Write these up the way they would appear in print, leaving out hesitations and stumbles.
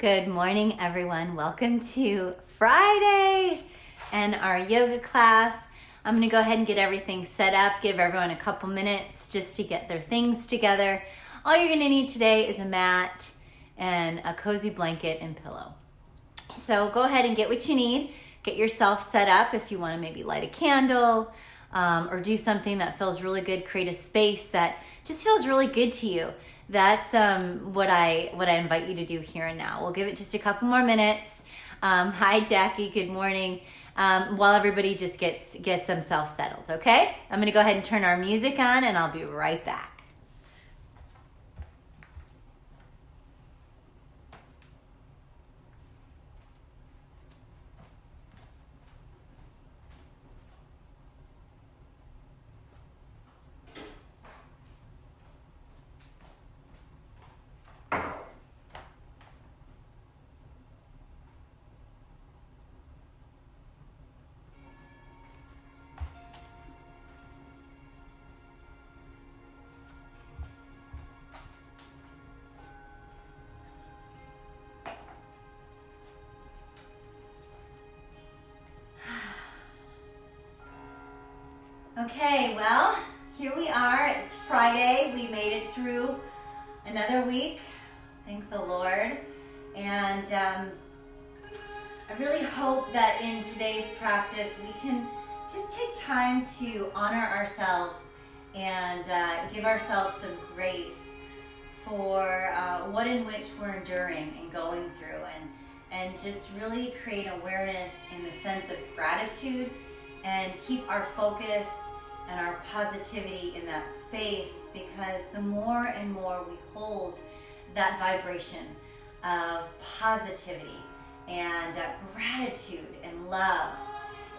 Good morning, everyone. Welcome to Friday and our yoga class. I'm going to go ahead and get everything set up, give everyone a couple minutes just to get their things together. All you're going to need today is a mat and a cozy blanket and pillow. So go ahead and get what you need. Get yourself set up if you want to maybe light a candle or do something that feels really good. Create a space that just feels really good to you. That's what I invite you to do here and now. We'll give it just a couple more minutes. Hi, Jackie. Good morning. While everybody just gets themselves settled, okay? I'm going to go ahead and turn our music on, and I'll be right back. Okay, well, here we are. It's Friday. We made it through another week. Thank the Lord. And I really hope that in today's practice we can just take time to honor ourselves and give ourselves some grace for what in which we're enduring and going through, and just really create awareness in the sense of gratitude and keep our focus and our positivity in that space, because the more and more we hold that vibration of positivity and gratitude and love,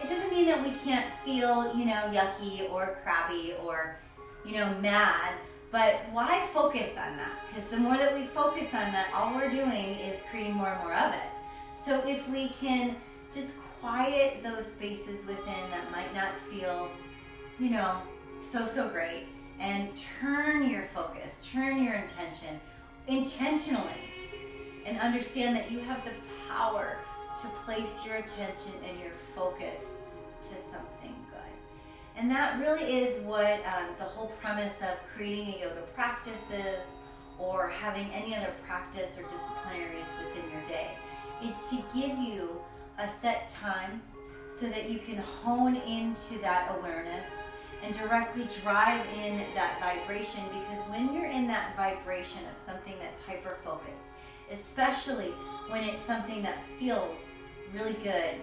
it doesn't mean that we can't feel, yucky or crabby or, mad, but why focus on that? Because the more that we focus on that, all we're doing is creating more and more of it. So if we can just quiet those spaces within that might not feel, so great, and turn your focus, turn your intention intentionally, and understand that you have the power to place your attention and your focus to something good. And that really is what the whole premise of creating a yoga practice is, or having any other practice or disciplinaries within your day. It's to give you a set time so that you can hone into that awareness and directly drive in that vibration, because when you're in that vibration of something that's hyper-focused, especially when it's something that feels really good,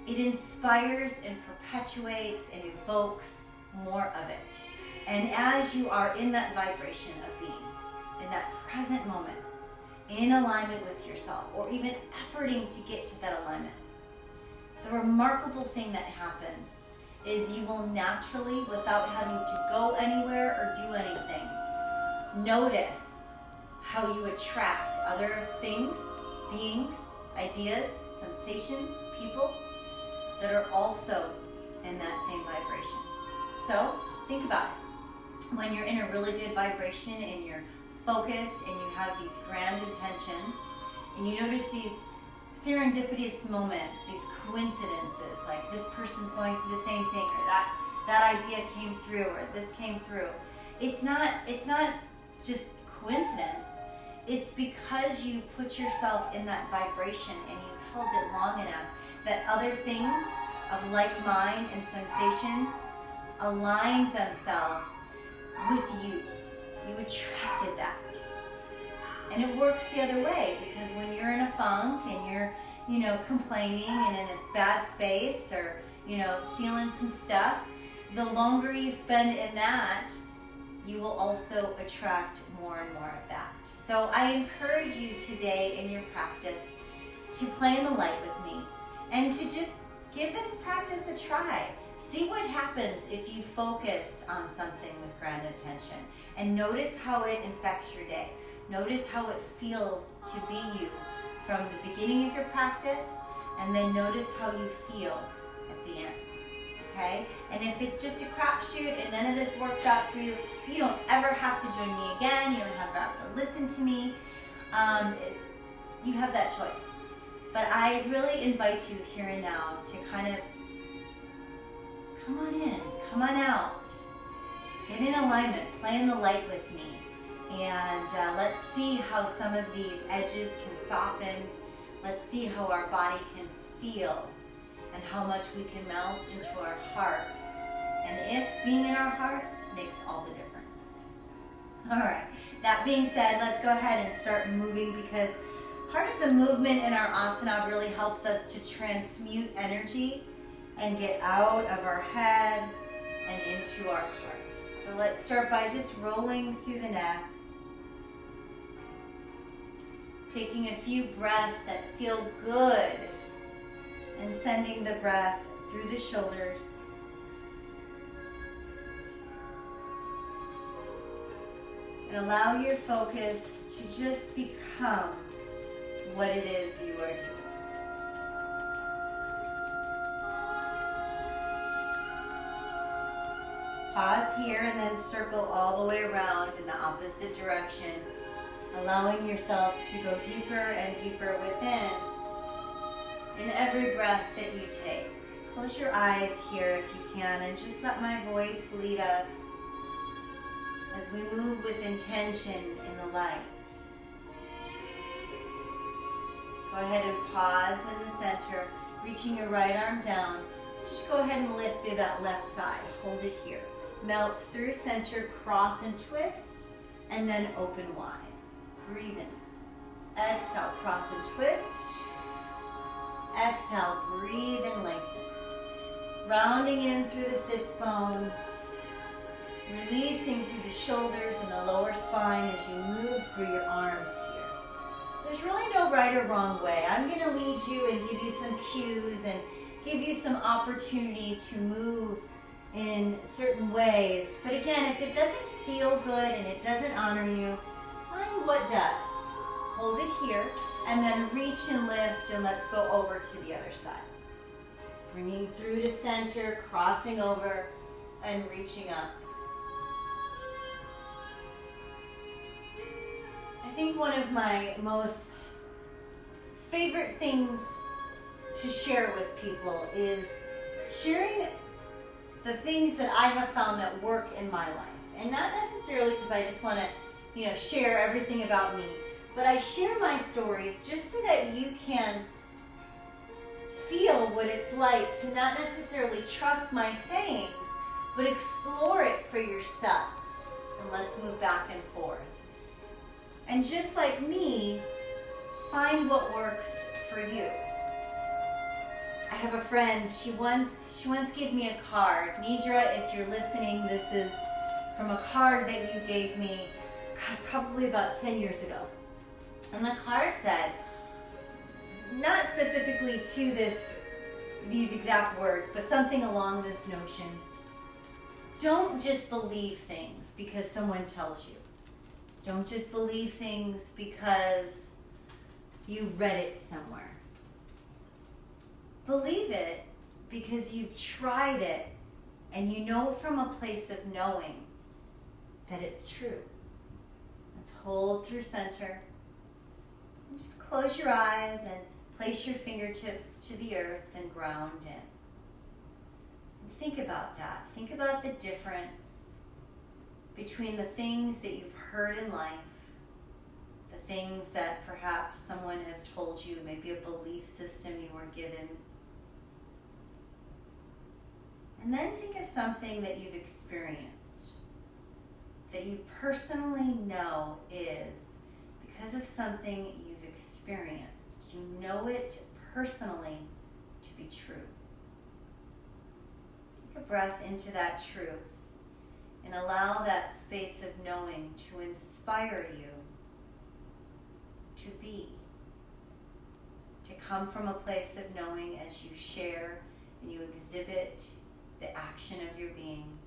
it inspires and perpetuates and evokes more of it. And as you are in that vibration of being, in that present moment, in alignment with yourself, or even efforting to get to that alignment, the remarkable thing that happens is you will naturally, without having to go anywhere or do anything, notice how you attract other things, beings, ideas, sensations, people that are also in that same vibration. So think about it. When you're in a really good vibration and you're focused and you have these grand intentions, and you notice these serendipitous moments, these coincidences, like this person's going through the same thing, or that idea came through, or this came through. It's not just coincidence. It's because you put yourself in that vibration and you held it long enough that other things of like mind and sensations aligned themselves with you. You attracted that. And it works the other way, because when you're in a funk and you're, complaining and in this bad space, or, feeling some stuff, the longer you spend in that, you will also attract more and more of that. So I encourage you today in your practice to play in the light with me and to just give this practice a try. See what happens if you focus on something with grand intention, and notice how it infects your day. Notice how it feels to be you from the beginning of your practice, and then notice how you feel at the end. Okay? And if it's just a crapshoot and none of this works out for you, you don't ever have to join me again. You don't have to listen to me. You have that choice. But I really invite you here and now to kind of come on in, come on out, get in alignment, play in the light with me, and let's see how some of these edges can soften. Let's see how our body can feel and how much we can melt into our hearts. And if being in our hearts makes all the difference. All right, that being said, let's go ahead and start moving, because part of the movement in our asana really helps us to transmute energy and get out of our head and into our hearts. So let's start by just rolling through the neck, taking a few breaths that feel good, and sending the breath through the shoulders. And allow your focus to just become what it is you are doing. Pause here and then circle all the way around in the opposite direction, allowing yourself to go deeper and deeper within in every breath that you take. Close your eyes here if you can, and just let my voice lead us as we move with intention in the light. Go ahead and pause in the center, reaching your right arm down. Just go ahead and lift through that left side. Hold it here. Melt through center, cross and twist, and then open wide. Breathe in. Exhale, cross and twist. Exhale, breathe and lengthen. Rounding in through the sits bones. Releasing through the shoulders and the lower spine as you move through your arms here. There's really no right or wrong way. I'm going to lead you and give you some cues and give you some opportunity to move in certain ways. But again, if it doesn't feel good and it doesn't honor you, find what does. Hold it here and then reach and lift, and let's go over to the other side. Bringing through to center, crossing over and reaching up. I think one of my most favorite things to share with people is sharing the things that I have found that work in my life. And not necessarily because I just want to, share everything about me, but I share my stories just so that you can feel what it's like to not necessarily trust my sayings, but explore it for yourself. And let's move back and forth. And just like me, find what works for you. I have a friend, she once gave me a card. Nidra, if you're listening, this is from a card that you gave me, probably about 10 years ago. And the card said, not specifically to these exact words, but something along this notion. Don't just believe things because someone tells you. Don't just believe things because you read it somewhere. Believe it because you've tried it and you know from a place of knowing that it's true. Let's hold through center. And just close your eyes and place your fingertips to the earth and ground in. And think about that. Think about the difference between the things that you've heard in life, the things that perhaps someone has told you, maybe a belief system you were given. And then think of something that you've experienced, that you personally know is because of something you've experienced. You know it personally to be true. Take a breath into that truth and allow that space of knowing to inspire you to be, to come from a place of knowing as you share and you exhibit the action of your being,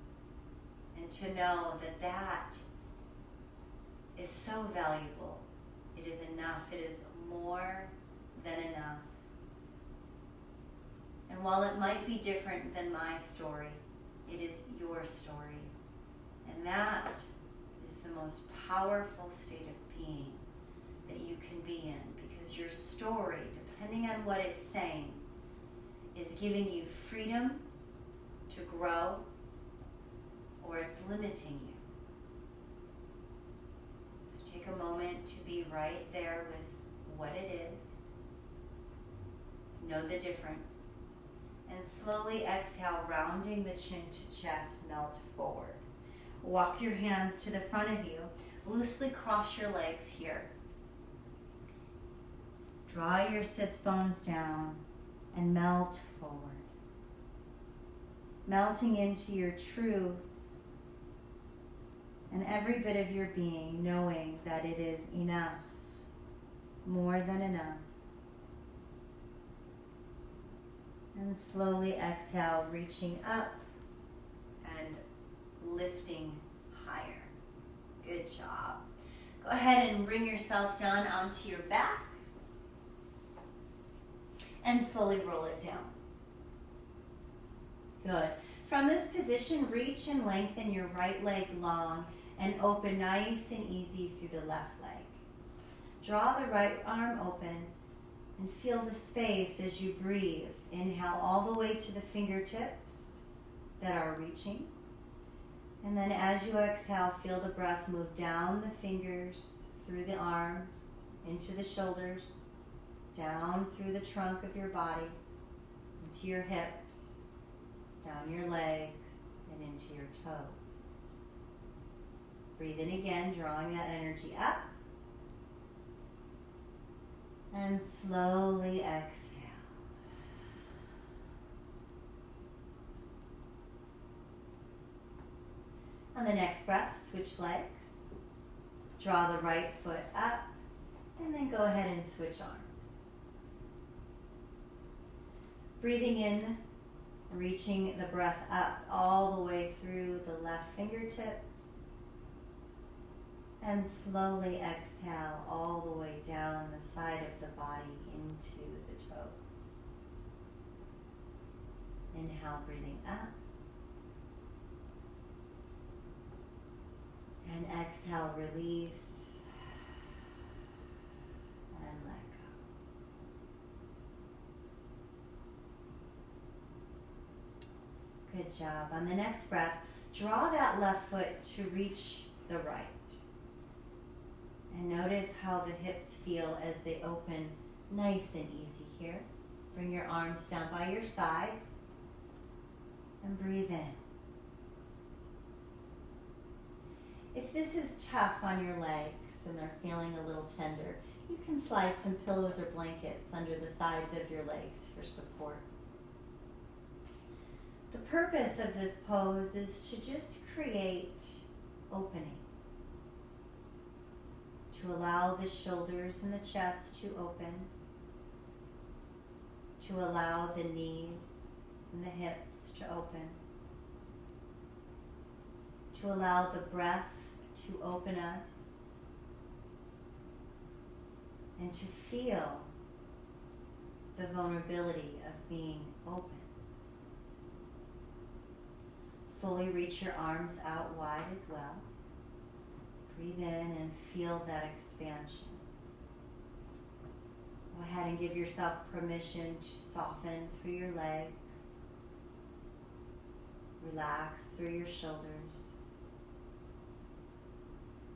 and to know that that is so valuable. It is enough. It is more than enough. And while it might be different than my story, it is your story. And that is the most powerful state of being that you can be in, because your story, depending on what it's saying, is giving you freedom to grow or it's limiting you. So take a moment to be right there with what it is. Know the difference. And slowly exhale, rounding the chin to chest, melt forward. Walk your hands to the front of you. Loosely cross your legs here. Draw your sits bones down and melt forward. Melting into your truth and every bit of your being, knowing that it is enough, more than enough. And slowly exhale, reaching up and lifting higher. Good job. Go ahead and bring yourself down onto your back and slowly roll it down. Good. From this position, reach and lengthen your right leg long and open nice and easy through the left leg. Draw the right arm open and feel the space as you breathe. Inhale all the way to the fingertips that are reaching. And then as you exhale, feel the breath move down the fingers, through the arms, into the shoulders, down through the trunk of your body, into your hips, down your legs, and into your toes. Breathe in again, drawing that energy up. And slowly exhale. On the next breath, switch legs. Draw the right foot up, and then go ahead and switch arms. Breathing in, reaching the breath up all the way through the left fingertips. And slowly exhale all the way down the side of the body into the toes. Inhale, breathing up. And exhale, release. And let go. Good job. On the next breath, draw that left foot to reach the right. And notice how the hips feel as they open nice and easy here. Bring your arms down by your sides and breathe in. If this is tough on your legs and they're feeling a little tender, you can slide some pillows or blankets under the sides of your legs for support. The purpose of this pose is to just create opening. To allow the shoulders and the chest to open, to allow the knees and the hips to open, to allow the breath to open us, and to feel the vulnerability of being open. Slowly reach your arms out wide as well. Breathe in and feel that expansion. Go ahead and give yourself permission to soften through your legs. Relax through your shoulders.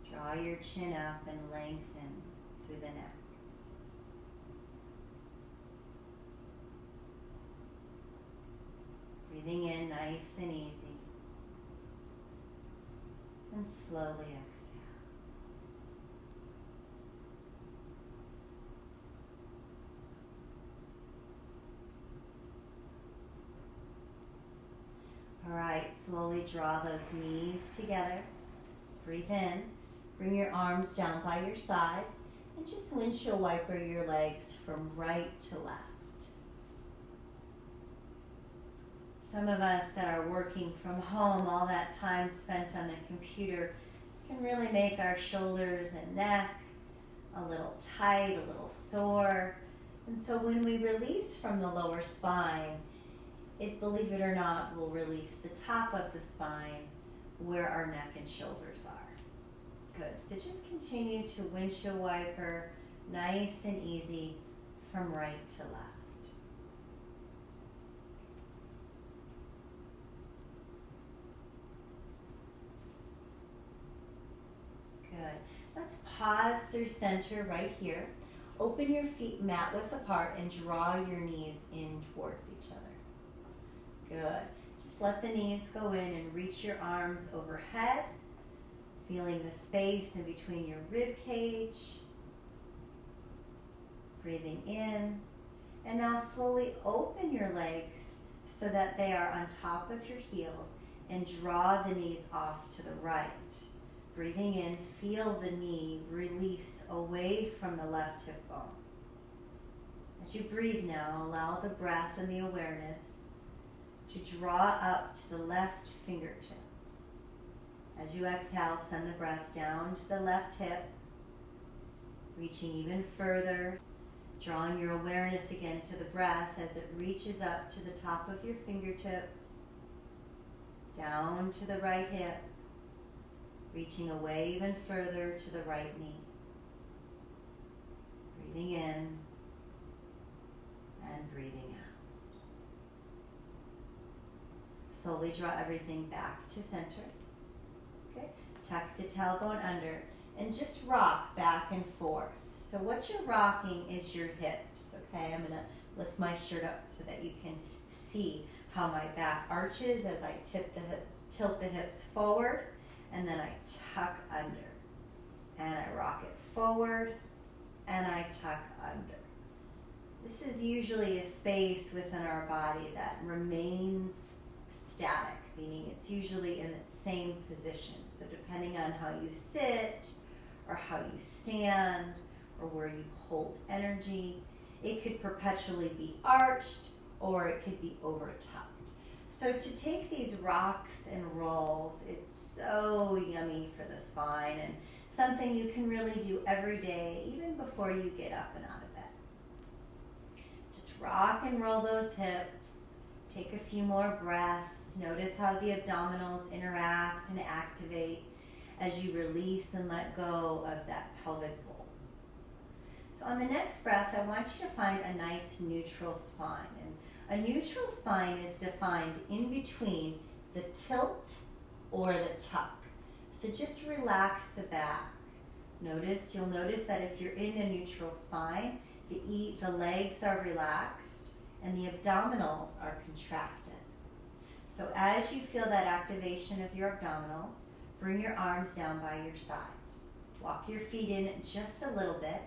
Draw your chin up and lengthen through the neck. Breathing in nice and easy. And slowly exhale. All right, slowly draw those knees together. Breathe in. Bring your arms down by your sides and just windshield wiper your legs from right to left. Some of us that are working from home, all that time spent on the computer can really make our shoulders and neck a little tight, a little sore. And so when we release from the lower spine, it, believe it or not, will release the top of the spine where our neck and shoulders are. Good. So just continue to windshield wiper, nice and easy from right to left. Good. Let's pause through center right here. Open your feet mat width apart and draw your knees in towards each other. Good. Just let the knees go in and reach your arms overhead, feeling the space in between your rib cage. Breathing in. And now slowly open your legs so that they are on top of your heels and draw the knees off to the right. Breathing in, feel the knee release away from the left hip bone. As you breathe now, allow the breath and the awareness to draw up to the left fingertips. As you exhale, send the breath down to the left hip, reaching even further, drawing your awareness again to the breath as it reaches up to the top of your fingertips, down to the right hip, reaching away even further to the right knee. Breathing in and breathing out. Slowly draw everything back to center. Okay. Tuck the tailbone under and just rock back and forth. So what you're rocking is your hips, okay? I'm going to lift my shirt up so that you can see how my back arches as I tilt the hips forward, and then I tuck under. And I rock it forward, and I tuck under. This is usually a space within our body that remains static, meaning it's usually in its same position. So depending on how you sit, or how you stand, or where you hold energy, it could perpetually be arched, or it could be over tucked. So to take these rocks and rolls, it's so yummy for the spine and something you can really do every day, even before you get up and out of bed. Just rock and roll those hips. Take a few more breaths. Notice how the abdominals interact and activate as you release and let go of that pelvic bowl. So on the next breath, I want you to find a nice neutral spine. And a neutral spine is defined in between the tilt or the tuck. So just relax the back. You'll notice that if you're in a neutral spine, the legs are relaxed and the abdominals are contracted. So as you feel that activation of your abdominals, bring your arms down by your sides. Walk your feet in just a little bit,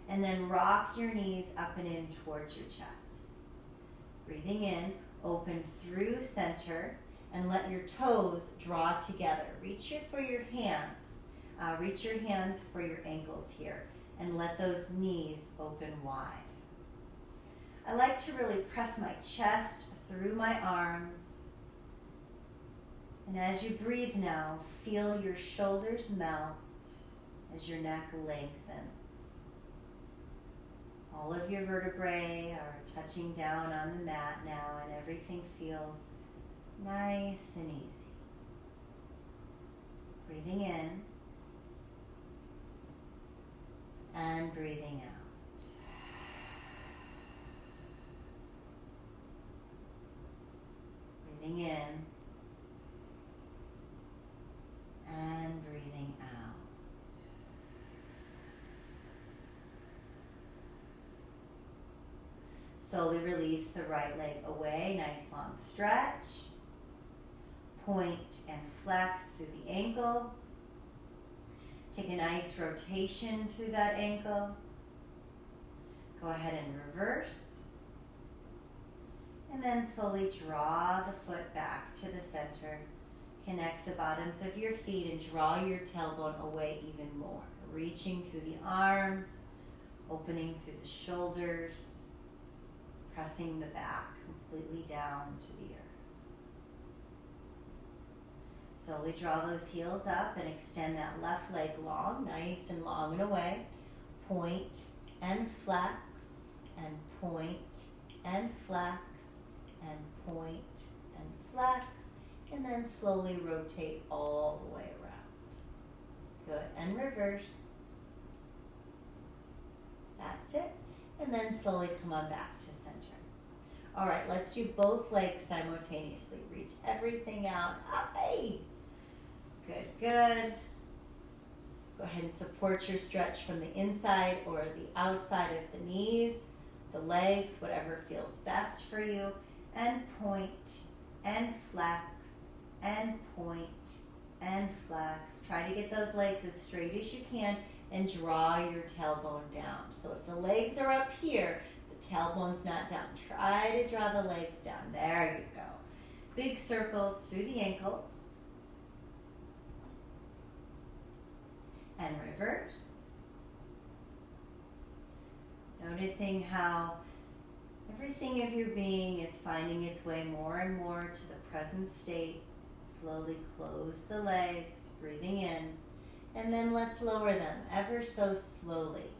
and then rock your knees up and in towards your chest. Breathing in, open through center, and let your toes draw together. Reach for your hands for your ankles here, and let those knees open wide. I like to really press my chest through my arms. And as you breathe now, feel your shoulders melt as your neck lengthens. All of your vertebrae are touching down on the mat now, and everything feels nice and easy. Breathing in and breathing out. Breathing in and breathing out. Slowly release the right leg away, nice long stretch. Point and flex through the ankle. Take a nice rotation through that ankle. Go ahead and reverse. And then slowly draw the foot back to the center. Connect the bottoms of your feet and draw your tailbone away even more. Reaching through the arms, opening through the shoulders, pressing the back completely down to the earth. Slowly draw those heels up and extend that left leg long, nice and long and away. Point and flex, and point and flex, and point and flex, and then slowly rotate all the way around. Good, and reverse. That's it. And then slowly come on back to center. All right, let's do both legs simultaneously. Reach everything out. Hey. Good, good. Go ahead and support your stretch from the inside or the outside of the knees, the legs, whatever feels best for you. And point, and flex, and point, and flex. Try to get those legs as straight as you can and draw your tailbone down. So if the legs are up here, the tailbone's not down. Try to draw the legs down. There you go. Big circles through the ankles. And reverse. Noticing how everything of your being is finding its way more and more to the present state. Slowly close the legs, breathing in. And then let's lower them ever so slowly.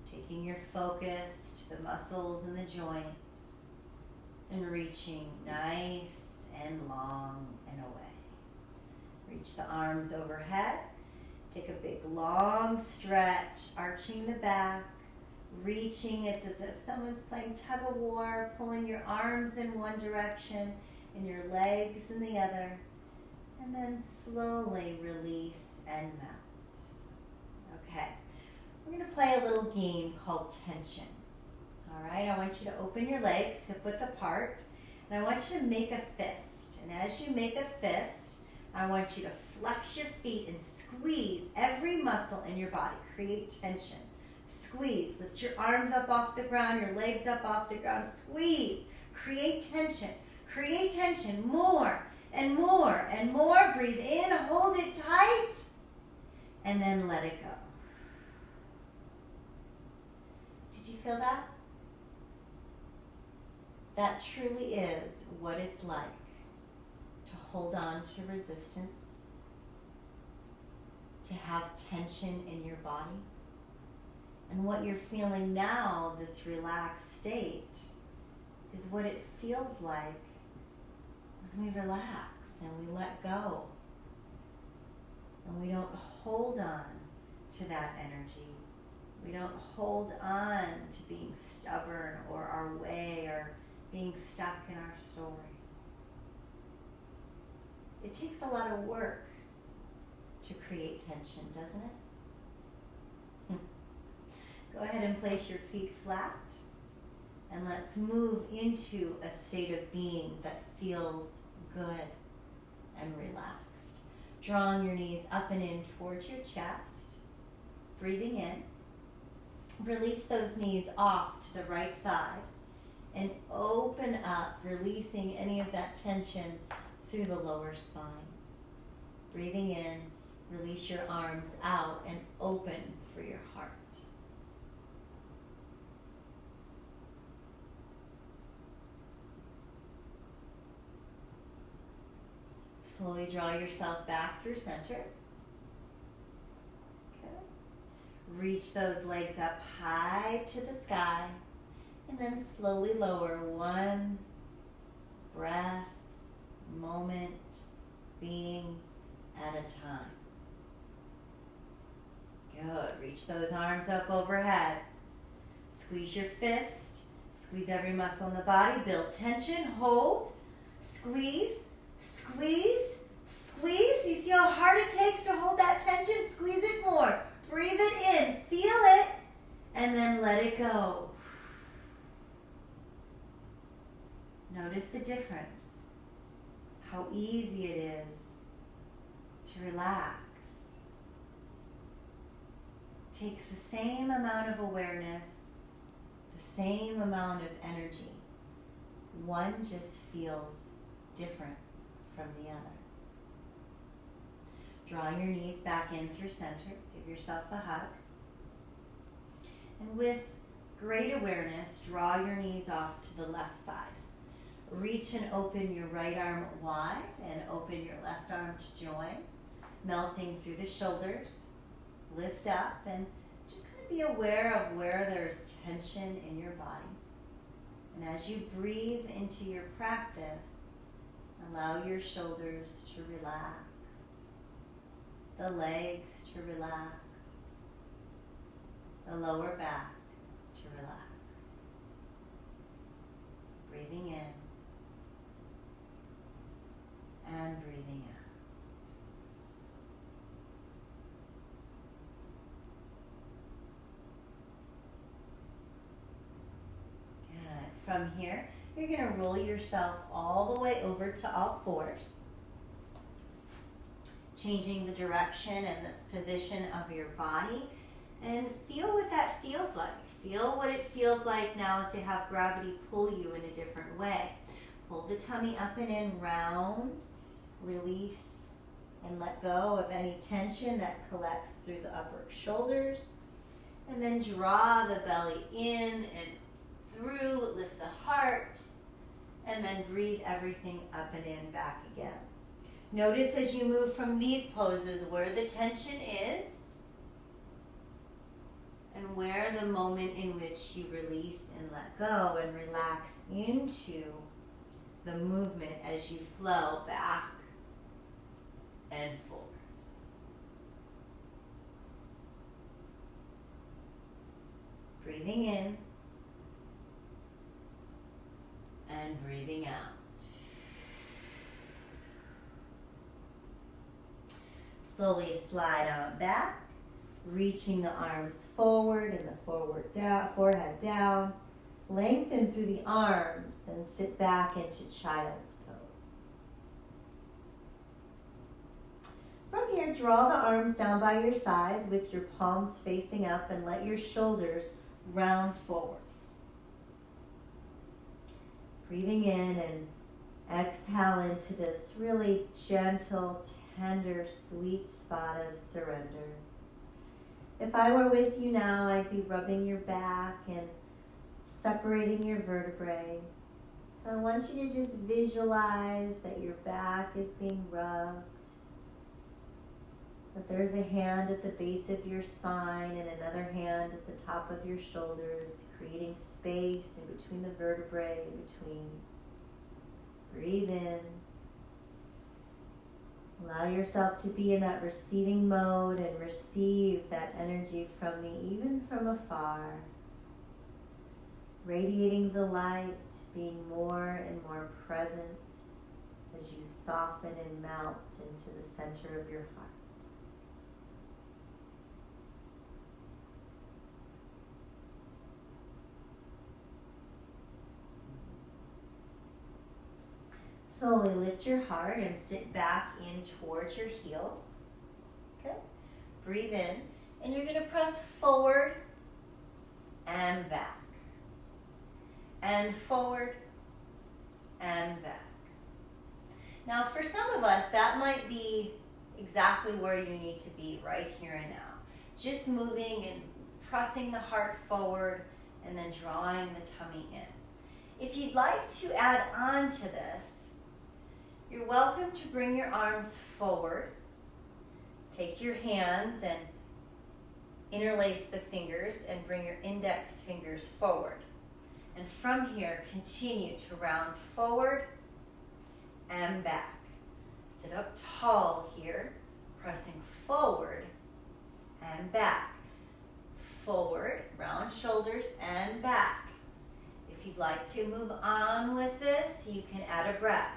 Taking your focus to the muscles and the joints. And reaching nice and long and away. Reach the arms overhead. Take a big long stretch, arching the back, reaching. It's as if someone's playing tug of war, pulling your arms in one direction and your legs in the other. And then slowly release and melt. Okay, we're going to play a little game called tension. All right, I want you to open your legs, hip width apart, and I want you to make a fist. And as you make a fist, I want you to flex your feet and squeeze every muscle in your body. Create tension. Squeeze. Lift your arms up off the ground, your legs up off the ground. Squeeze. Create tension. Create tension. More and more and more. Breathe in. Hold it tight. And then let it go. Did you feel that? That truly is what it's like to hold on to resistance, to have tension in your body. And what you're feeling now, this relaxed state, is what it feels like when we relax and we let go. And we don't hold on to that energy. We don't hold on to being stubborn or our way or being stuck in our story. It takes a lot of work to create tension, doesn't it? Go ahead and place your feet flat, and let's move into a state of being that feels good and relaxed. Drawing your knees up and in towards your chest, breathing in. Release those knees off to the right side and open up, releasing any of that tension through the lower spine. Breathing in, release your arms out and open through your heart. Slowly draw yourself back through center. Okay. Reach those legs up high to the sky and then slowly lower one breath, moment, being at a time. Good. Reach those arms up overhead. Squeeze your fist. Squeeze every muscle in the body. Build tension. Hold. Squeeze. Squeeze. Squeeze. You see how hard it takes to hold that tension? Squeeze it more. Breathe it in. Feel it. And then let it go. Notice the difference. How easy it is to relax. Takes the same amount of awareness, the same amount of energy. One just feels different from the other. Drawing your knees back in through center, give yourself a hug. And with great awareness, draw your knees off to the left side. Reach and open your right arm wide and open your left arm to join, melting through the shoulders. Lift up and just kind of be aware of where there's tension in your body. And as you breathe into your practice, allow your shoulders to relax, the legs to relax, the lower back to relax. Breathing in and breathing out. Good. From here, you're going to roll yourself all the way over to all fours, changing the direction and this position of your body, and feel what that feels like. Feel what it feels like now to have gravity pull you in a different way. Pull the tummy up and in, round, release, and let go of any tension that collects through the upper shoulders. And then draw the belly in and through, lift the heart, and then breathe everything up and in, back again. Notice as you move from these poses where the tension is and where the moment in which you release and let go and relax into the movement as you flow back and forward. Breathing in and breathing out. Slowly slide on back, reaching the arms forward and the forehead down. Lengthen through the arms and sit back into child's pose. From here, draw the arms down by your sides with your palms facing up and let your shoulders round forward. Breathing in and exhale into this really gentle, tender, sweet spot of surrender. If I were with you now, I'd be rubbing your back and separating your vertebrae. So I want you to just visualize that your back is being rubbed, that there's a hand at the base of your spine and another hand at the top of your shoulders, creating space in between the vertebrae, in between. Breathe in. Allow yourself to be in that receiving mode and receive that energy from me, even from afar. Radiating the light, being more and more present as you soften and melt into the center of your heart. Slowly lift your heart and sit back in towards your heels. Good. Breathe in, and you're going to press forward and back. And forward and back. Now, for some of us, that might be exactly where you need to be right here and now. Just moving and pressing the heart forward and then drawing the tummy in. If you'd like to add on to this, you're welcome to bring your arms forward. Take your hands and interlace the fingers and bring your index fingers forward. And from here, continue to round forward and back. Sit up tall here, pressing forward and back. Forward, round shoulders and back. If you'd like to move on with this, you can add a breath.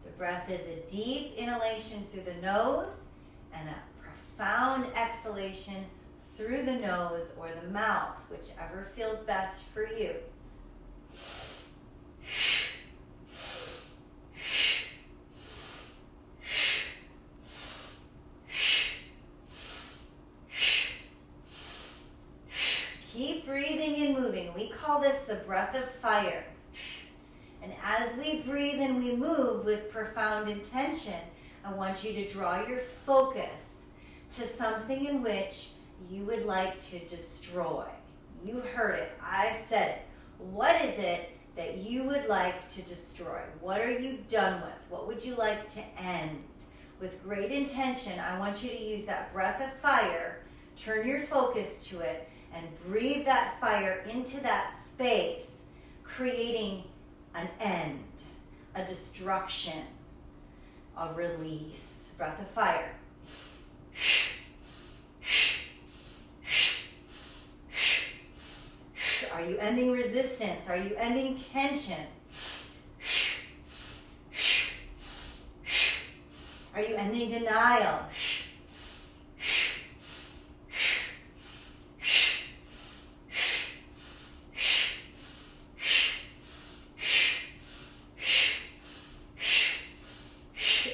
The breath is a deep inhalation through the nose and a profound exhalation through the nose or the mouth, whichever feels best for you. Keep breathing and moving. We call this the breath of fire. And as we breathe and we move with profound intention, I want you to draw your focus to something in which you would like to destroy. You heard it. I said it. What is it that you would like to destroy? What are you done with? What would you like to end? With great intention, I want you to use that breath of fire, turn your focus to it, and breathe that fire into that space, creating an end, a destruction, a release. Breath of fire. Are you ending resistance? Are you ending tension? Are you ending denial?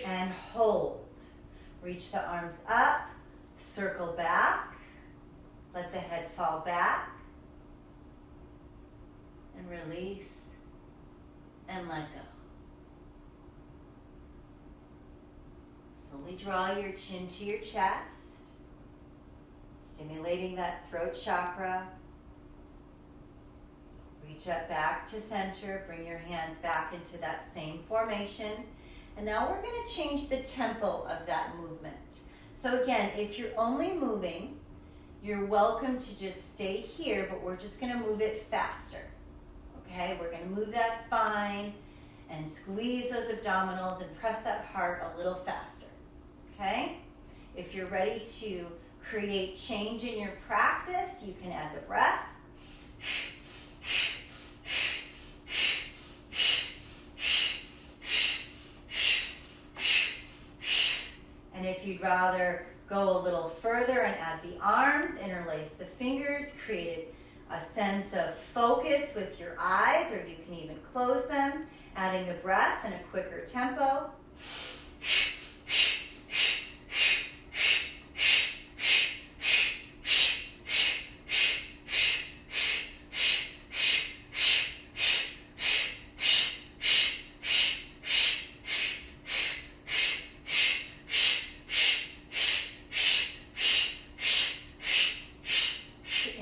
And hold. Reach the arms up, circle back, let the head fall back, and release and let go. Slowly draw your chin to your chest, stimulating that throat chakra. Reach up back to center, bring your hands back into that same formation. And now we're going to change the tempo of that movement. So again, if you're only moving, you're welcome to just stay here, but we're just going to move it faster. Okay, we're going to move that spine and squeeze those abdominals and press that heart a little faster. Okay, if you're ready to create change in your practice, you can add the breath. And if you'd rather go a little further and add the arms, interlace the fingers, create a sense of focus with your eyes, or you can even close them, adding the breath in a quicker tempo.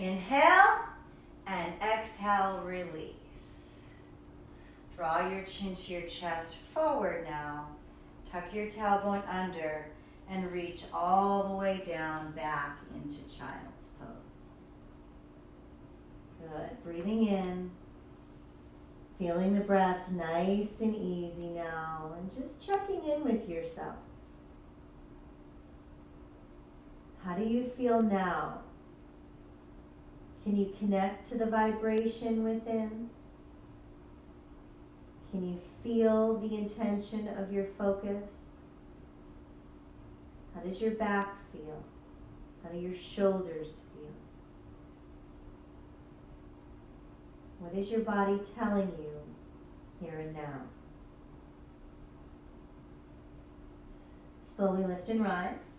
Inhale and exhale, release. Draw your chin to your chest forward now. Tuck your tailbone under and reach all the way down back into child's pose. Good. Breathing in. Feeling the breath nice and easy now, and just checking in with yourself. How do you feel now? Can you connect to the vibration within? Can you feel the intention of your focus? How does your back feel? How do your shoulders feel? What is your body telling you here and now? Slowly lift and rise.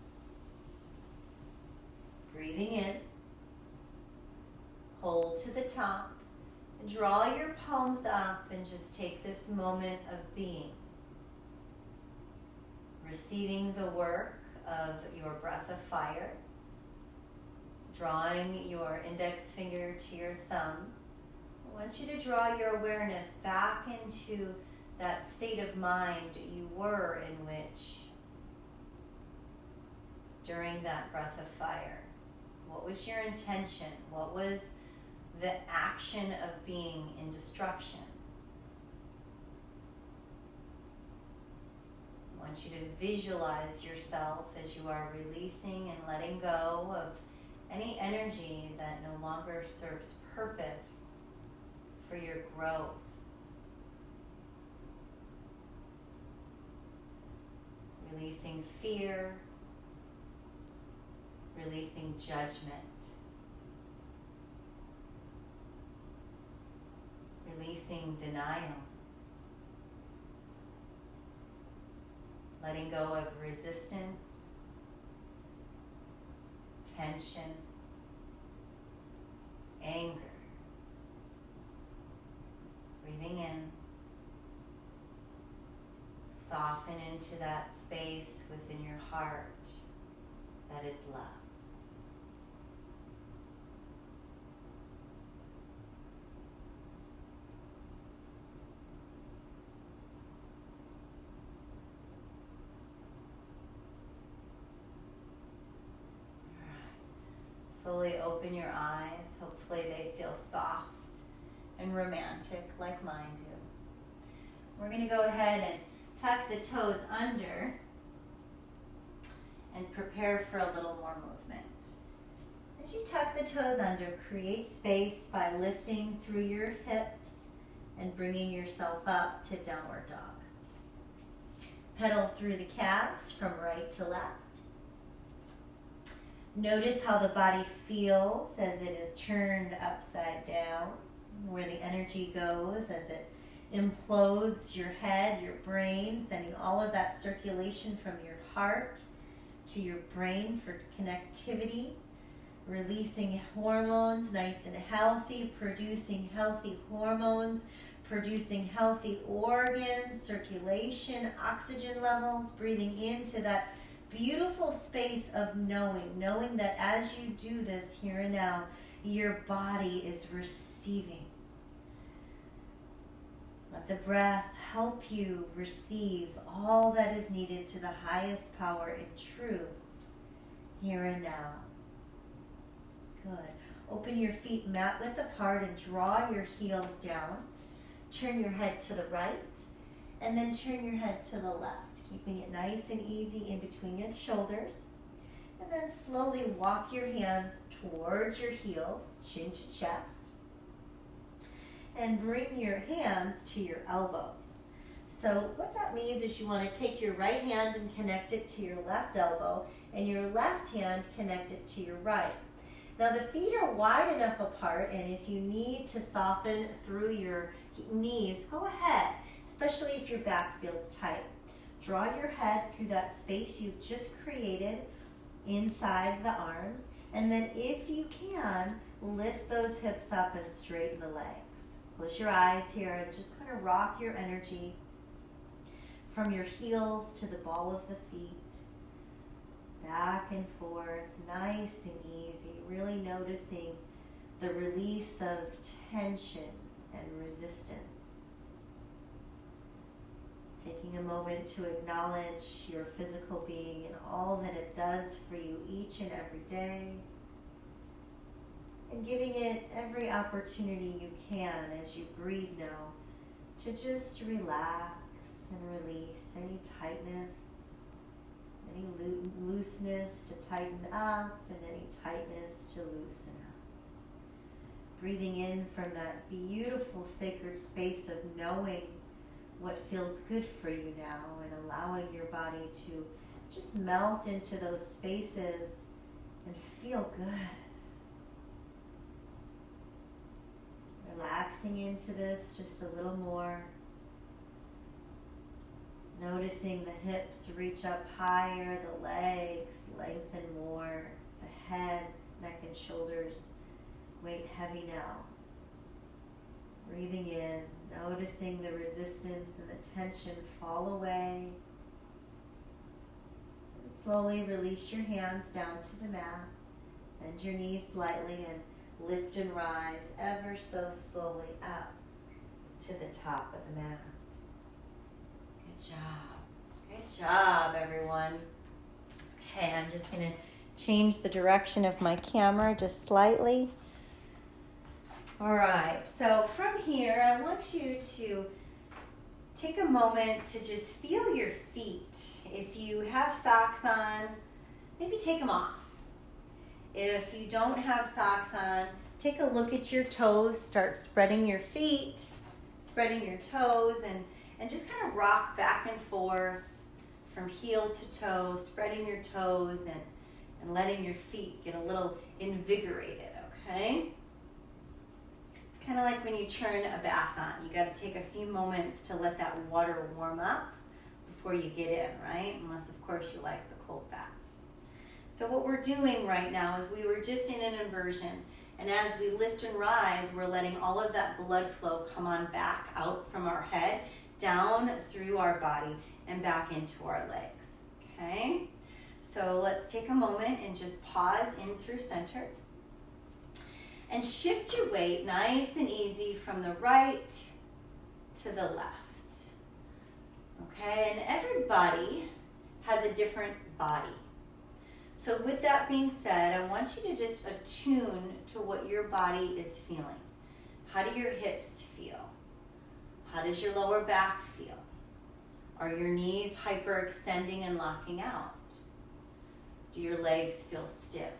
Breathing in. Hold to the top. And draw your palms up and just take this moment of being. Receiving the work of your breath of fire. Drawing your index finger to your thumb. I want you to draw your awareness back into that state of mind you were in which, during that breath of fire, what was your intention? What was the action of being in destruction? I want you to visualize yourself as you are releasing and letting go of any energy that no longer serves purpose for your growth. Releasing fear, releasing judgment, releasing denial, letting go of resistance, tension, anger. Breathing in, soften into that space within your heart that is love. Slowly open your eyes. Hopefully they feel soft and romantic like mine do. We're going to go ahead and tuck the toes under and prepare for a little more movement. As you tuck the toes under, create space by lifting through your hips and bringing yourself up to downward dog. Pedal through the calves from right to left. Notice how the body feels as it is turned upside down, where the energy goes as it implodes your head, your brain, sending all of that circulation from your heart to your brain for connectivity, releasing hormones nice and healthy, producing healthy hormones, producing healthy organs, circulation, oxygen levels, breathing into that beautiful space of knowing that as you do this here and now, your body is receiving. Let the breath help you receive all that is needed to the highest power in truth here and now. Good. Open your feet mat width apart and draw your heels down. Turn your head to the right and then turn your head to the left, keeping it nice and easy in between your shoulders. And then slowly walk your hands towards your heels, chin to chest. And bring your hands to your elbows. So what that means is you want to take your right hand and connect it to your left elbow, and your left hand connect it to your right. Now the feet are wide enough apart, and if you need to soften through your knees, go ahead, especially if your back feels tight. Draw your head through that space you've just created inside the arms, and then if you can, lift those hips up and straighten the legs. Close your eyes here and just kind of rock your energy from your heels to the ball of the feet. Back and forth, nice and easy. Really noticing the release of tension and resistance. Taking a moment to acknowledge your physical being and all that it does for you each and every day. And giving it every opportunity you can as you breathe now to just relax and release any tightness, any looseness to tighten up, and any tightness to loosen up. Breathing in from that beautiful sacred space of knowing what feels good for you now and allowing your body to just melt into those spaces and feel good. Relaxing into this just a little more. Noticing the hips reach up higher, the legs lengthen more, the head, neck, and shoulders weight heavy now. Breathing in, noticing the resistance and the tension fall away. And slowly release your hands down to the mat. Bend your knees slightly and lift and rise ever so slowly up to the top of the mat. Good job. Good job, everyone. Okay, I'm just going to change the direction of my camera just slightly. All right, so from here, I want you to take a moment to just feel your feet. If you have socks on, maybe take them off. If you don't have socks on, take a look at your toes. Start spreading your feet, spreading your toes, and just kind of rock back and forth from heel to toe, spreading your toes and letting your feet get a little invigorated, okay? It's kind of like when you turn a bath on. You got to take a few moments to let that water warm up before you get in, right? Unless, of course, you like the cold baths. So what we're doing right now is we were just in an inversion, and as we lift and rise, we're letting all of that blood flow come on back out from our head, down through our body, and back into our legs, okay? So let's take a moment and just pause in through center. And shift your weight nice and easy from the right to the left, okay? And everybody has a different body. So with that being said, I want you to just attune to what your body is feeling. How do your hips feel? How does your lower back feel? Are your knees hyperextending and locking out? Do your legs feel stiff?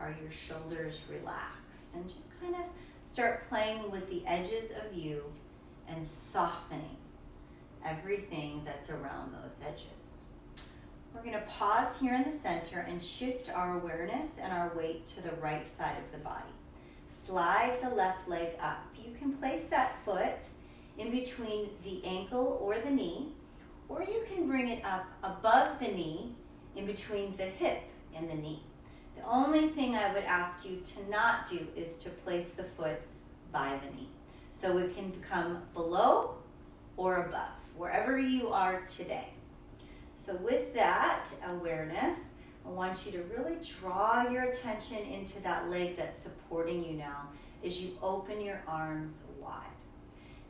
Are your shoulders relaxed? And just kind of start playing with the edges of you and softening everything that's around those edges. We're going to pause here in the center and shift our awareness and our weight to the right side of the body. Slide the left leg up. You can place that foot in between the ankle or the knee, or you can bring it up above the knee in between the hip and the knee. The only thing I would ask you to not do is to place the foot by the knee. So it can become below or above, wherever you are today. So with that awareness, I want you to really draw your attention into that leg that's supporting you now as you open your arms wide.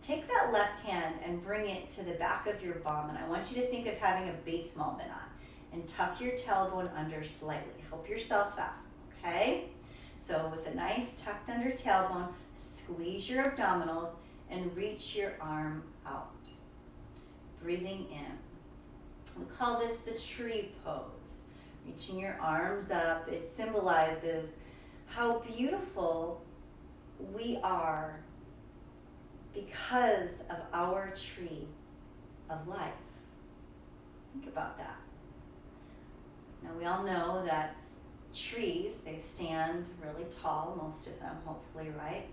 Take that left hand and bring it to the back of your bum, and I want you to think of having a baseball mitt on, and tuck your tailbone under slightly. Help yourself out, okay? So with a nice tucked under tailbone, squeeze your abdominals and reach your arm out. Breathing in. We call this the tree pose. Reaching your arms up, it symbolizes how beautiful we are because of our tree of life. Think about that. Now we all know that trees, they stand really tall, most of them hopefully, right?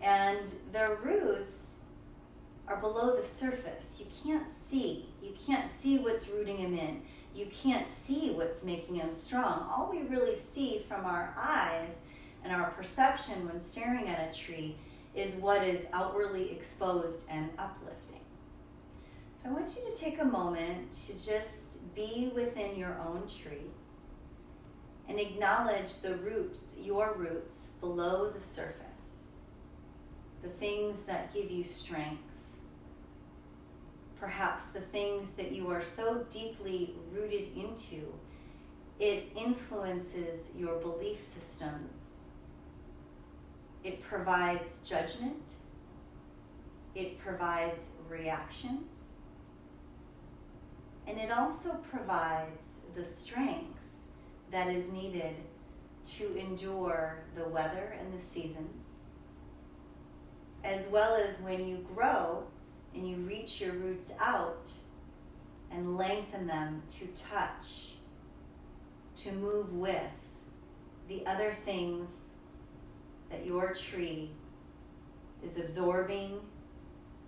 And their roots are below the surface. You can't see what's rooting them in. You can't see what's making them strong. All we really see from our eyes and our perception when staring at a tree is what is outwardly exposed and uplifting. So I want you to take a moment to just be within your own tree and acknowledge the roots, your roots below the surface, the things that give you strength, perhaps the things that you are so deeply rooted into, it influences your belief systems. It provides judgment. It provides reactions. And it also provides the strength that is needed to endure the weather and the seasons, as well as when you grow and you reach your roots out and lengthen them to touch, to move with the other things that your tree is absorbing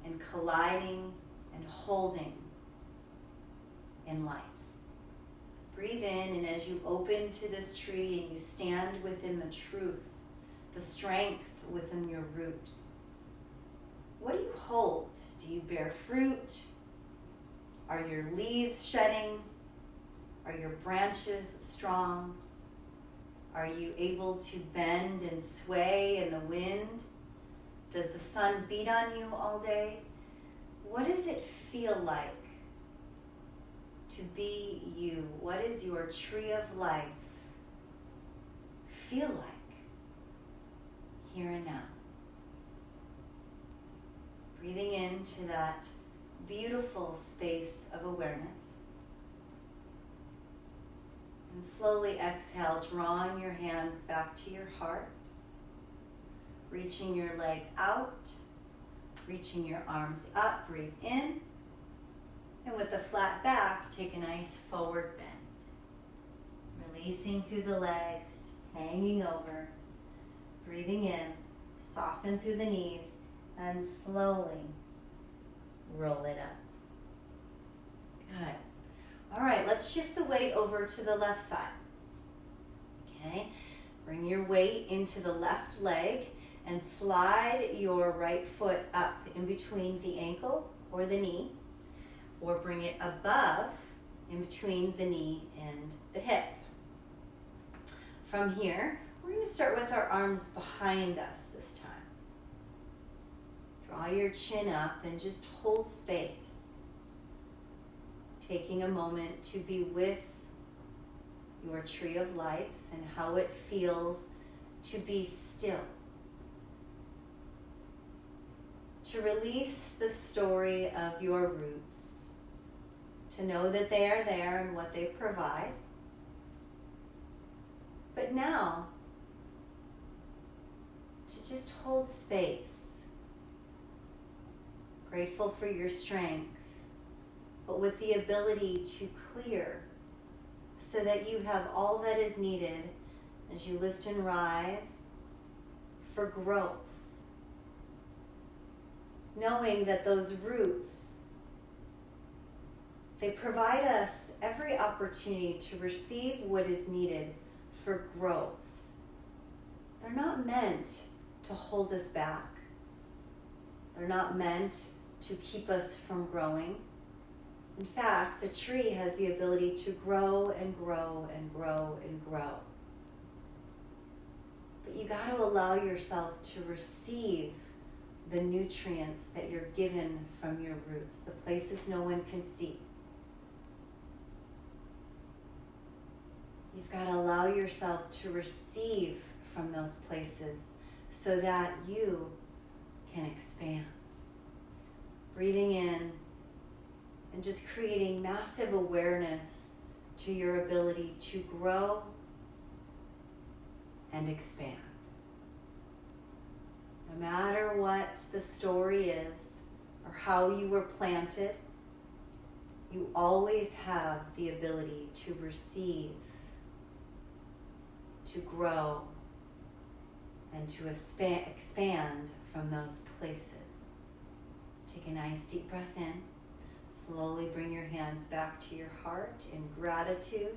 and colliding and holding in life. So breathe in, and as you open to this tree and you stand within the truth, the strength within your roots, what do you hold? Do you bear fruit? Are your leaves shedding? Are your branches strong? Are you able to bend and sway in the wind? Does the sun beat on you all day? What does it feel like to be you? What is your tree of life feel like here and now? Breathing into that beautiful space of awareness. And slowly exhale, drawing your hands back to your heart, reaching your leg out, reaching your arms up, breathe in, and with a flat back, take a nice forward bend. Releasing through the legs, hanging over, breathing in, soften through the knees, and slowly roll it up. Good. All right, let's shift the weight over to the left side. Okay, bring your weight into the left leg and slide your right foot up in between the ankle or the knee, or bring it above in between the knee and the hip. From here, we're going to start with our arms behind us this time. Draw your chin up and just hold space. Taking a moment to be with your tree of life and how it feels to be still. To release the story of your roots. To know that they are there and what they provide. But now, just hold space. Grateful for your strength, but with the ability to clear so that you have all that is needed as you lift and rise for growth. Knowing that those roots, they provide us every opportunity to receive what is needed for growth. They're not meant to hold us back. They're not meant to keep us from growing. In fact, a tree has the ability to grow and grow and grow and grow. But you got to allow yourself to receive the nutrients that you're given from your roots, the places no one can see. You've got to allow yourself to receive from those places so that you can expand. Breathing in and just creating massive awareness to your ability to grow and expand. No matter what the story is or how you were planted, you always have the ability to receive, to grow, and to expand from those places. Take a nice deep breath in. Slowly bring your hands back to your heart in gratitude.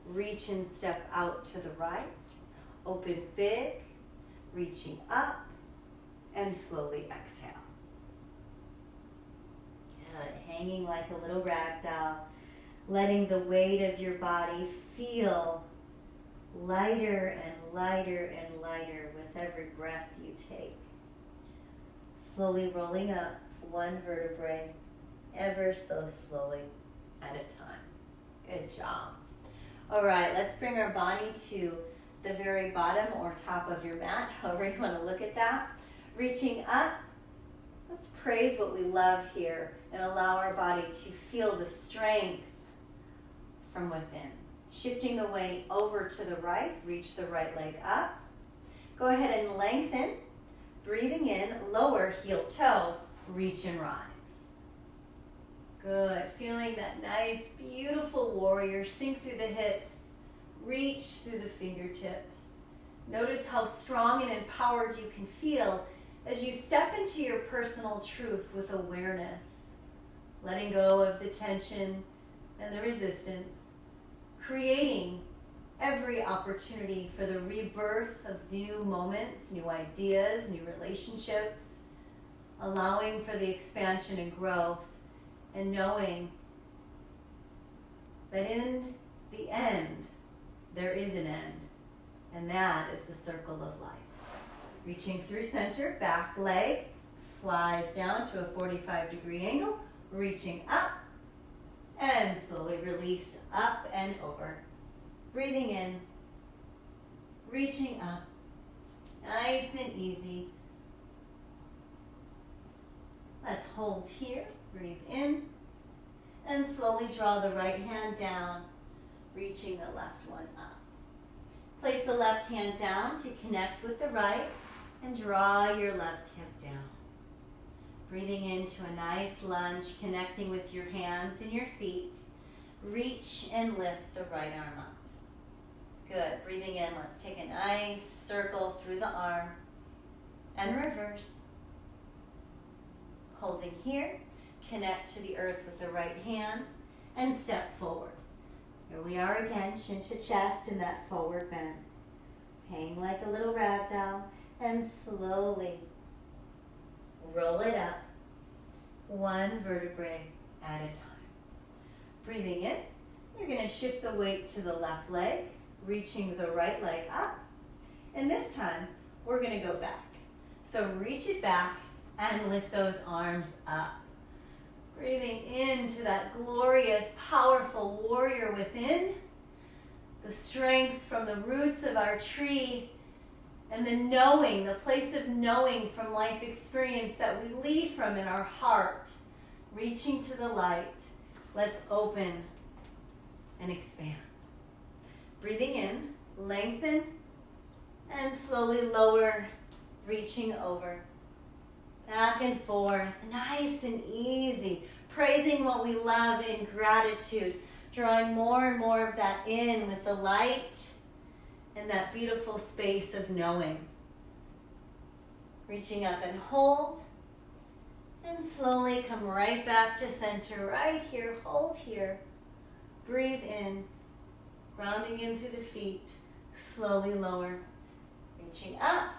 Reach and step out to the right. Open big, reaching up, and slowly exhale. Good. Hanging like a little rag doll, letting the weight of your body feel lighter and lighter and lighter with every breath you take. Slowly rolling up one vertebrae, ever so slowly at a time. Good job. All right, let's bring our body to the very bottom or top of your mat, however you want to look at that. Reaching up, let's praise what we love here and allow our body to feel the strength from within. Shifting the weight over to the right, reach the right leg up. Go ahead and lengthen. Breathing in, lower heel toe, reach and rise. Good, feeling that nice, beautiful warrior. Sink through the hips, reach through the fingertips. Notice how strong and empowered you can feel as you step into your personal truth with awareness. Letting go of the tension and the resistance. Creating every opportunity for the rebirth of new moments, new ideas, new relationships. Allowing for the expansion and growth. And knowing that in the end, there is an end. And that is the circle of life. Reaching through center, back leg flies down to a 45-degree angle. Reaching up and slowly release up and over. Breathing in, reaching up, nice and easy. Let's hold here. Breathe in and slowly draw the right hand down, reaching the left one up. Place the left hand down to connect with the right and draw your left hip down. Breathing into a nice lunge, connecting with your hands and your feet. Reach and lift the right arm up. Good. Breathing in, let's take a nice circle through the arm and reverse. Holding here. Connect to the earth with the right hand and step forward. Here we are again, chin to chest in that forward bend. Hang like a little rag doll and slowly roll it up, one vertebrae at a time. Breathing in, you're going to shift the weight to the left leg, reaching the right leg up. And this time, we're going to go back. So reach it back and lift those arms up. Breathing into that glorious, powerful warrior within. The strength from the roots of our tree and the knowing, the place of knowing from life experience that we lead from in our heart. Reaching to the light. Let's open and expand. Breathing in, lengthen, and slowly lower reaching over, back and forth, nice and easy, praising what we love in gratitude, drawing more and more of that in with the light and that beautiful space of knowing. Reaching up and hold, and slowly come right back to center, right here, hold here. Breathe in, grounding in through the feet, slowly lower, reaching up,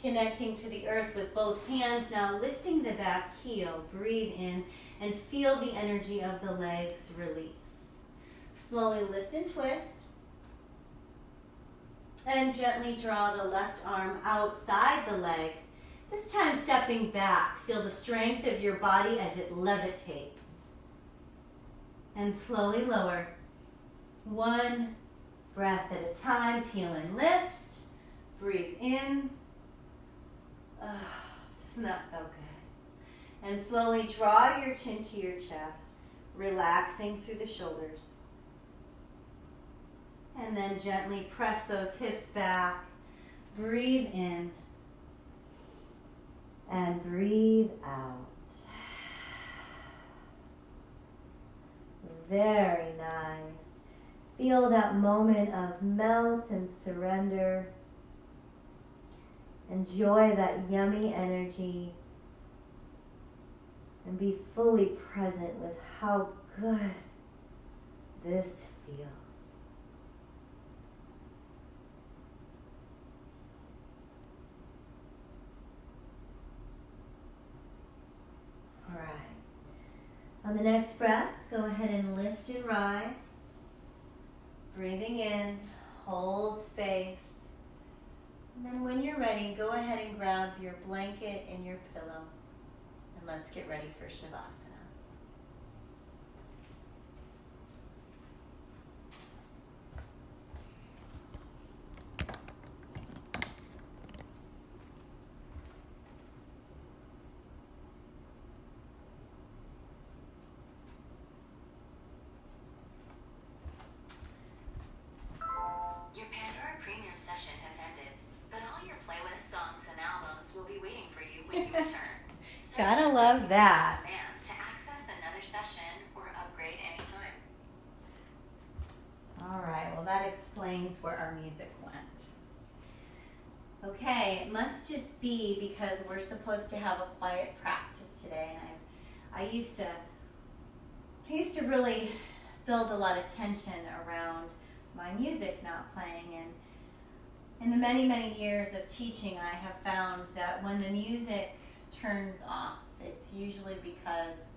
connecting to the earth with both hands, now lifting the back heel, breathe in, and feel the energy of the legs release. Slowly lift and twist, and gently draw the left arm outside the leg, this time stepping back. Feel the strength of your body as it levitates. And slowly lower. One breath at a time. Peel and lift. Breathe in. Doesn't that feel good? And slowly draw your chin to your chest, relaxing through the shoulders. And then gently press those hips back. Breathe in. And breathe out. Very nice. Feel that moment of melt and surrender. Enjoy that yummy energy. And be fully present with how good this feels. All right. On the next breath, go ahead and lift and rise. Breathing in, hold space. And then when you're ready, go ahead and grab your blanket and your pillow. And let's get ready for Shavasana. Your Pandora Premium session has ended, but all your playlist songs and albums will be waiting for you when you return. Gotta love that. To access another session or upgrade anytime. All right, well that explains where our music went. Okay, it must just be because we're supposed to have a quiet practice today, and I used to really build a lot of tension around my music not playing, and in the many, many years of teaching, I have found that when the music turns off, it's usually because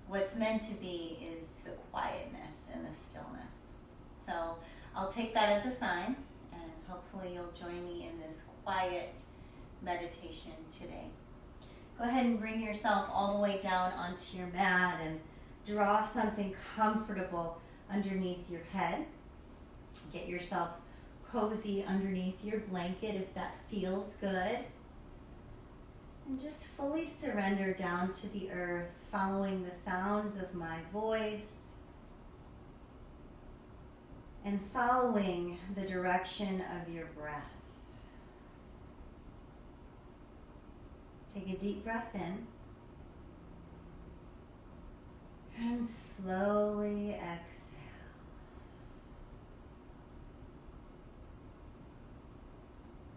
what's meant to be is the quietness and the stillness. So I'll take that as a sign, and hopefully you'll join me in this quiet meditation today. Go ahead and bring yourself all the way down onto your mat and draw something comfortable underneath your head. Get yourself cozy underneath your blanket if that feels good. And just fully surrender down to the earth, following the sounds of my voice and following the direction of your breath. Take a deep breath in and slowly exhale.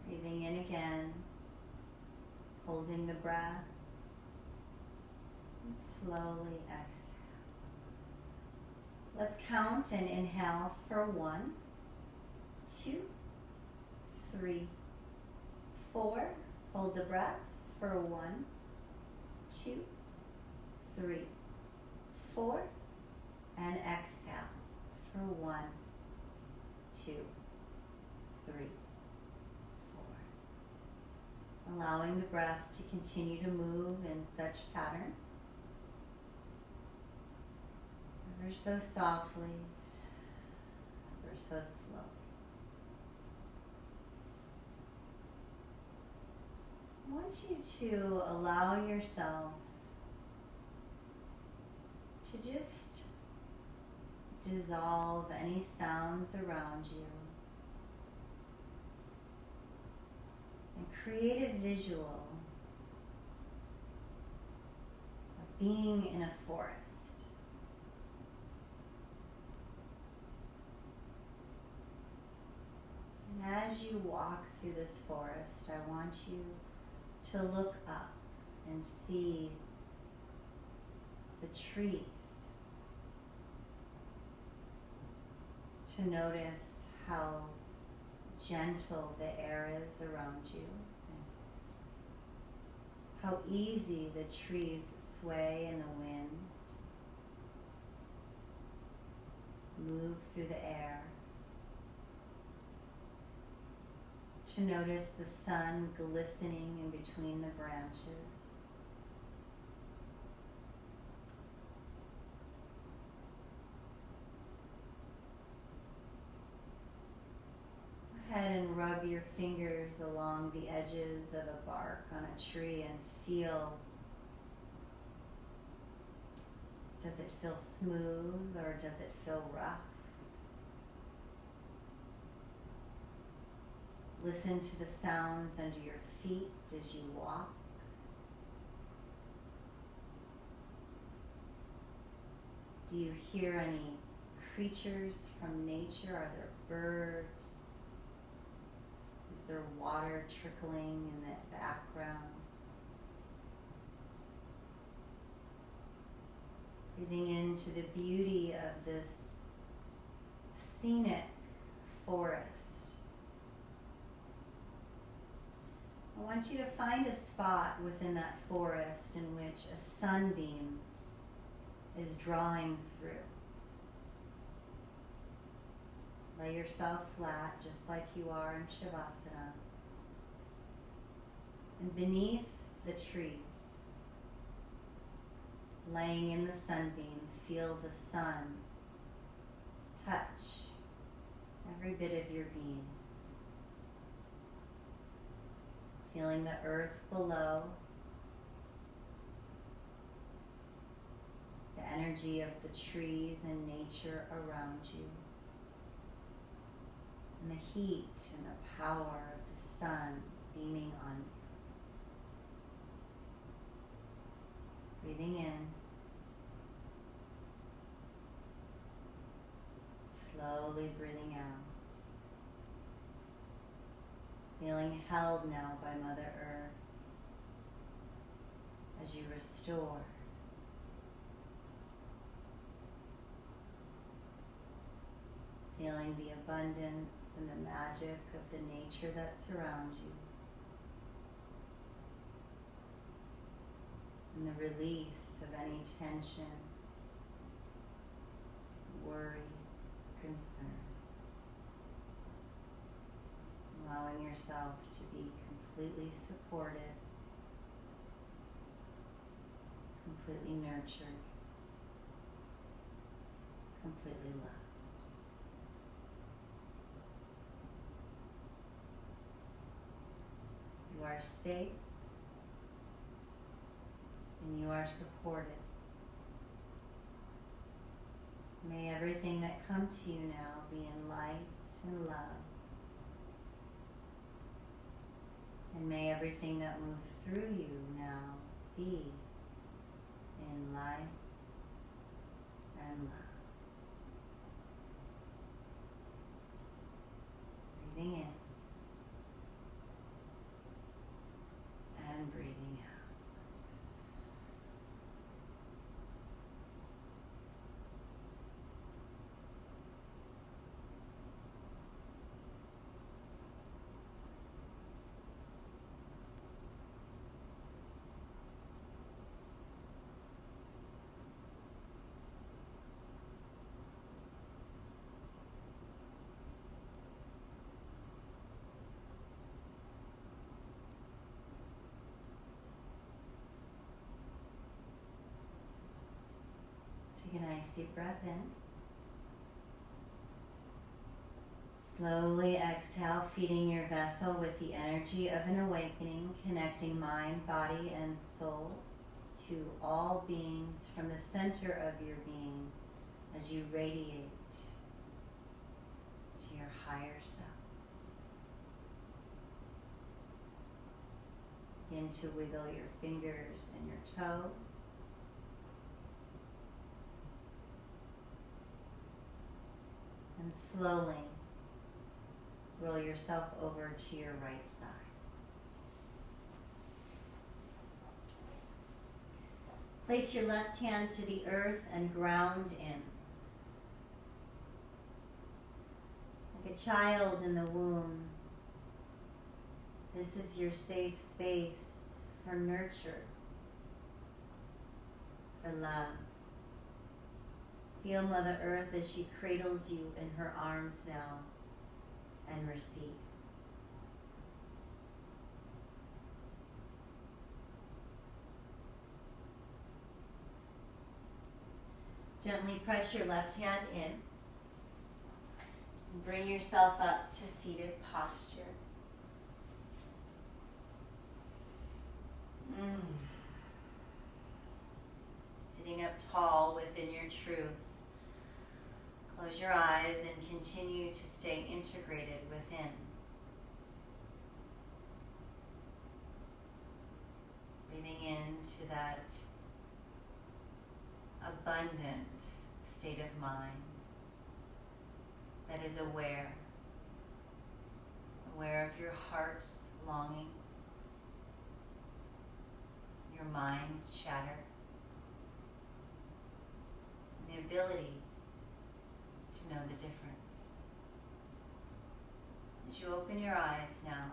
Breathing in again, holding the breath, and slowly exhale. Let's count and inhale for 1, 2, 3, 4. Hold the breath for 1, 2, 3, 4, and exhale for 1, 2, 3. Allowing the breath to continue to move in such pattern. Ever so softly, ever so slowly. I want you to allow yourself to just dissolve any sounds around you. create a visual of being in a forest. And as you walk through this forest, I want you to look up and see the trees, to notice how gentle the air is around you, and how easy the trees sway in the wind, move through the air. To notice the sun glistening in between the branches. Go ahead and rub your fingers along the edges of a bark on a tree and feel, does it feel smooth or does it feel rough? Listen to the sounds under your feet as you walk. Do you hear any creatures from nature? Are there birds? Is there water trickling in the background? Breathing into the beauty of this scenic forest. I want you to find a spot within that forest in which a sunbeam is drawing through. Lay yourself flat, just like you are in Shavasana. And beneath the trees, laying in the sunbeam, feel the sun touch every bit of your being. Feeling the earth below, the energy of the trees and nature around you, and the heat and the power of the sun beaming on you. Breathing in, slowly breathing out. Feeling held now by Mother Earth as you restore. Feeling the abundance and the magic of the nature that surrounds you. And the release of any tension, worry, concern. Allowing yourself to be completely supported, completely nurtured, completely loved. You are safe and you are supported. May everything that comes to you now be in light and love. And may everything that moves through you now be in light and love. Breathing in and breathing out. Take a nice deep breath in. Slowly exhale, feeding your vessel with the energy of an awakening, connecting mind, body, and soul to all beings from the center of your being as you radiate to your higher self. Begin to wiggle your fingers and your toes. And slowly roll yourself over to your right side. Place your left hand to the earth and ground in. Like a child in the womb, this is your safe space for nurture, for love. Feel Mother Earth as she cradles you in her arms now and receive. Gently press your left hand in and bring yourself up to seated posture. Sitting up tall within your truth. Close your eyes and continue to stay integrated within. Breathing into that abundant state of mind that is aware of your heart's longing, your mind's chatter, and the ability to know the difference. As you open your eyes now,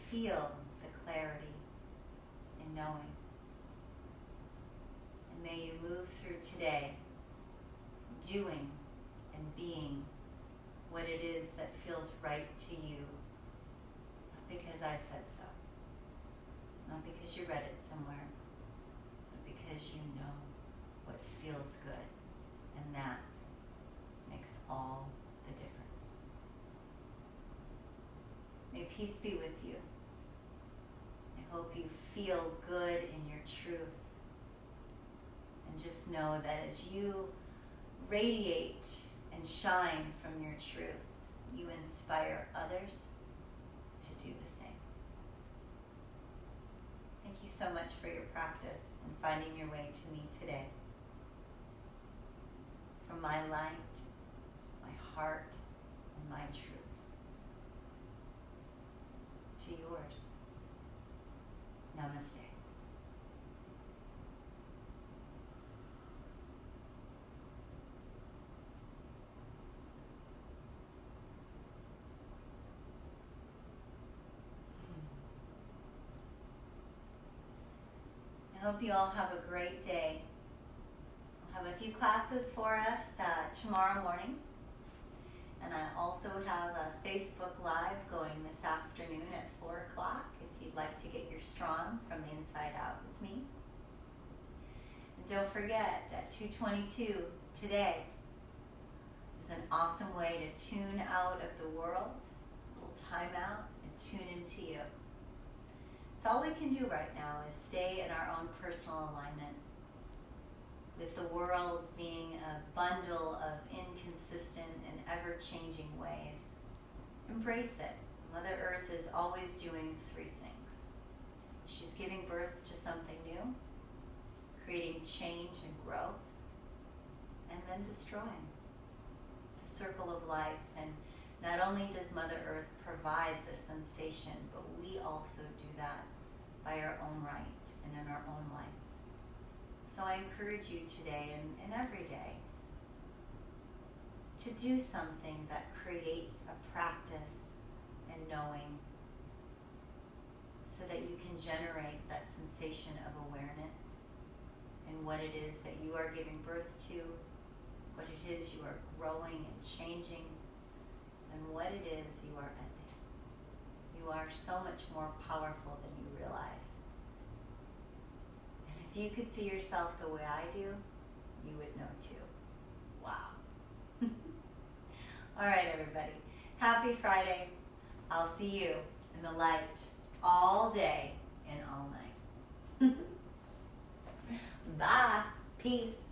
feel the clarity in knowing. And may you move through today doing and being what it is that feels right to you. Not because I said so. Not because you read it somewhere. But because you know what feels good. And that makes all the difference. May peace be with you. I hope you feel good in your truth. And just know that as you radiate and shine from your truth, you inspire others to do the same. Thank you so much for your practice and finding your way to me today. From my light, my heart, and my truth to yours. Namaste. I hope you all have a great day. I'll have a few classes for us tomorrow morning. And I also have a Facebook Live going this afternoon at 4 o'clock if you'd like to get your strong from the inside out with me. And don't forget, at 2:22 today is an awesome way to tune out of the world, a little time out, and tune into you. It's all we can do right now is stay in our own personal alignment with the world being a bundle of inconsistent and ever-changing ways. Embrace it. Mother Earth is always doing 3 things. She's giving birth to something new, creating change and growth, and then destroying. It's a circle of life, and not only does Mother Earth provide the sensation, but we also do that by our own right and in our own life. So I encourage you today and every day to do something that creates a practice and knowing so that you can generate that sensation of awareness in what it is that you are giving birth to, what it is you are growing and changing, and what it is you are ending. You are so much more powerful than you realize. And if you could see yourself the way I do, you would know too. Wow. All right, everybody. Happy Friday. I'll see you in the light all day and all night. Bye. Peace.